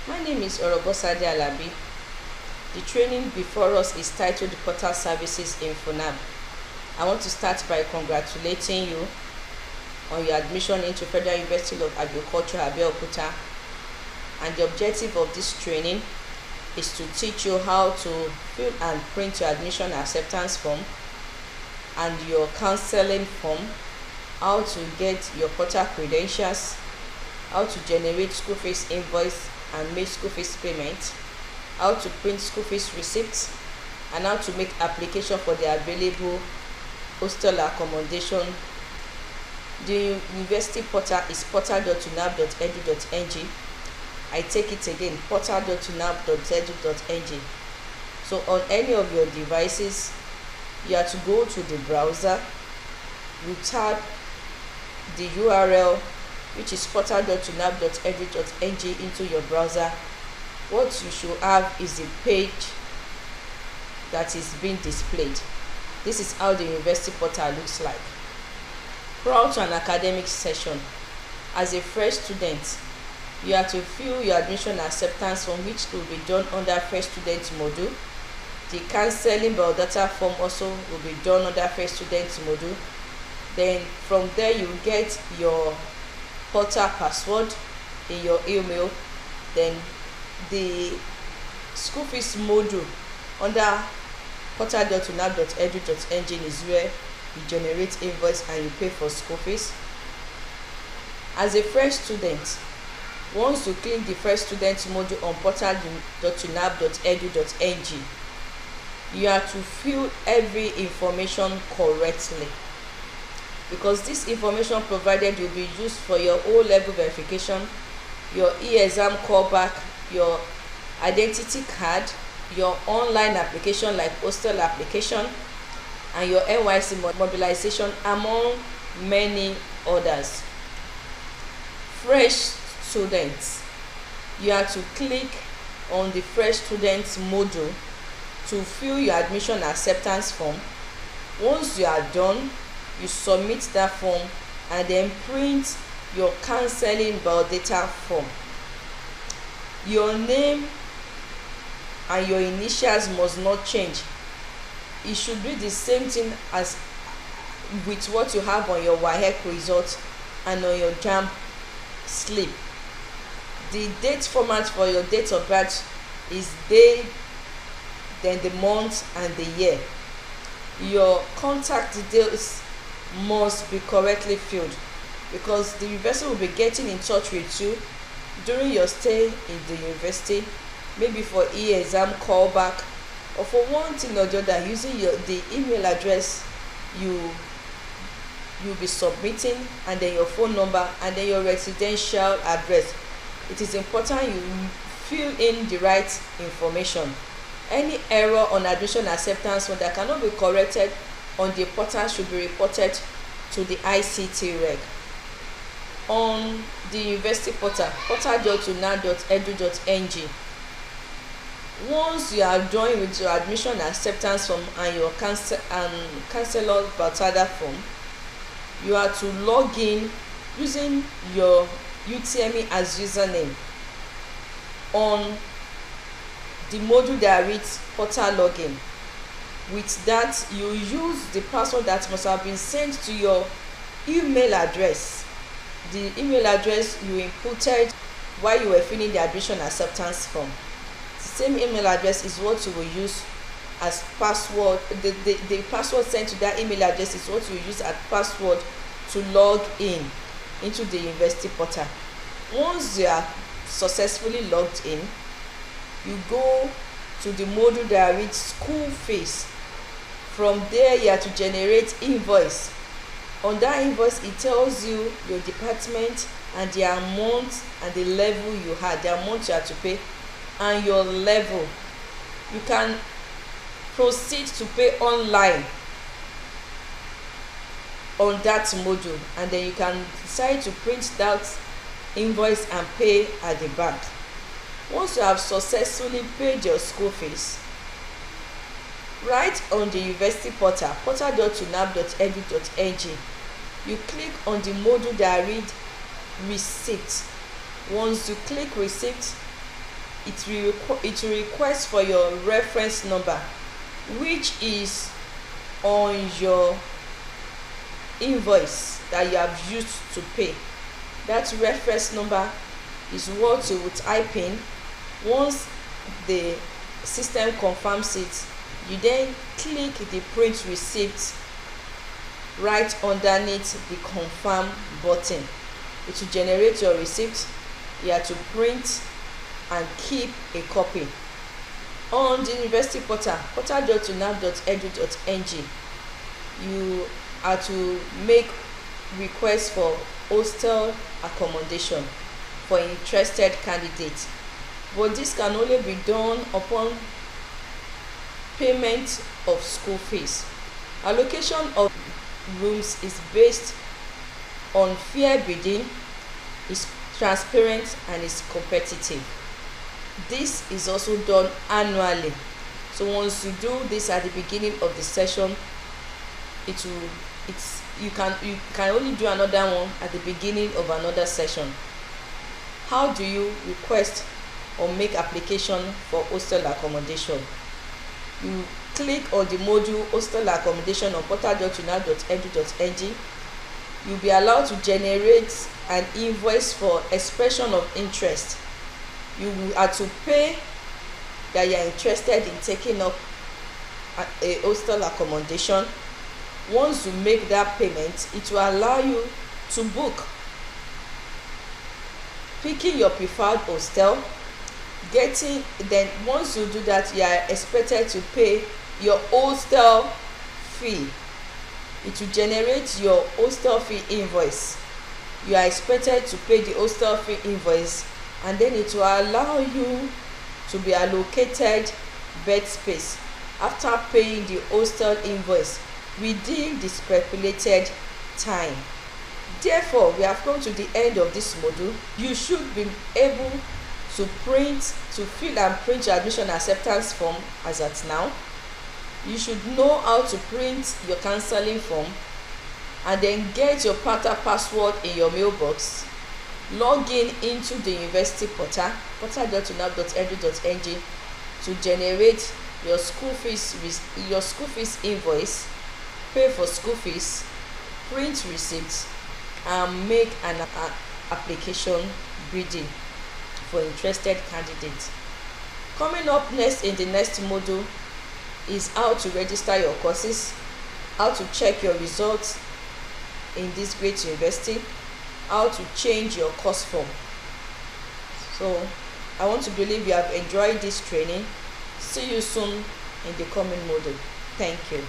My name is Orobosade Alabi. The training before us is titled Portal Services in Funaab. I want to start by congratulating you on your admission into Federal University of Agriculture, Abeokuta. And the objective of this training is to teach you how to fill and print your admission acceptance form and your counseling form, how to get your portal credentials, how to generate school fees invoice and make school fees payment, how to print school fees receipts, and how to make application for the available hostel accommodation. The university portal is portal.funab.edu.ng. I take it again, portal.funab.edu.ng. So on any of your devices, you have to go to the browser, you tap the URL, which is portal.funab.edu.ng, into your browser. What you should have is a page that is being displayed. This is how the university portal looks like. Prior to an academic session, as a fresh student, you have to fill your admission acceptance form, which will be done under fresh student module. The counseling biodata form also will be done under fresh student module. Then from there you will get your portal password in your email. Then the school fees module under portal.funab.edu.ng is where you generate invoice and you pay for school fees. As a fresh student, once you click the fresh student module on portal.funab.edu.ng, you have to fill every information correctly, because this information provided will be used for your O-level verification, your e-exam callback, your identity card, your online application like hostel application, and your NYC mobilization, among many others. Fresh students, you have to click on the fresh students module to fill your admission acceptance form. Once you are done, you submit that form and then print your counseling biodata form. Your name and your initials must not change. It should be the same thing as with what you have on your WAEC result and on your JAMB slip. The date format for your date of birth is day, then the month and the year. Your contact details must be correctly filled, because the university will be getting in touch with you during your stay in the university, maybe for e-exam callback or for one thing or the other, using the email address you'll be submitting, and then your phone number, and then your residential address. It is important you fill in the right information. Any error on admission acceptance form that cannot be corrected on the portal should be reported to the ICT reg. On the university portal, portal.funab.edu.ng, once you are done with your admission acceptance form and your counselor biodata form, you are to log in using your UTME as username on the module that reads portal login. With that, you use the password that must have been sent to your email address, the email address you inputted while you were filling the admission acceptance form. The same email address is what you will use as password. The password sent to that email address is what you will use as password to log in into the university portal. Once you are successfully logged in, you go to the module that reads school fees. From there, you have to generate invoice. On that invoice, it tells you your department and the amount and the level you had, the amount you have to pay, and your level. You can proceed to pay online on that module, and then you can decide to print that invoice and pay at the bank. Once you have successfully paid your school fees, right on the university portal, portal.funab.edu.ng, you click on the module that reads receipt. Once you click receipt, it will request for your reference number, which is on your invoice that you have used to pay. That reference number is what you would type in. Once the system confirms it, you then click the print receipt right underneath the confirm button. It will generate your receipt. You have to print and keep a copy. On the university portal, portal.funaab.edu.ng, you are to make requests for hostel accommodation for interested candidates, but this can only be done upon payment of school fees. Allocation of rooms is based on fair bidding, is transparent, and is competitive. This is also done annually. So once you do this at the beginning of the session, you can only do another one at the beginning of another session. How do you request or make application for hostel accommodation? You click on the module hostel accommodation on portal.funaab.edu.ng. You'll be allowed to generate an invoice for expression of interest. You are to pay that you are interested in taking up a hostel accommodation. Once you make that payment, it will allow you to book, picking your preferred hostel. Then once you do that, you are expected to pay your hostel fee. It will generate your hostel fee invoice. You are expected to pay the hostel fee invoice, and then it will allow you to be allocated bed space after paying the hostel invoice within the stipulated time. Therefore, we have come to the end of this module. You should be able to fill and print your admission acceptance form as at now. You should know how to print your counseling form, and then get your portal password in your mailbox. Log in into the university portal, portal.funaab.edu.ng, to generate your school fees invoice, pay for school fees, print receipts, and make an application bidding for interested candidates. Coming up next in the next module is how to register your courses, how to check your results in this great university, how to change your course form. So I want to believe you have enjoyed this training. See you soon in the coming module. Thank you.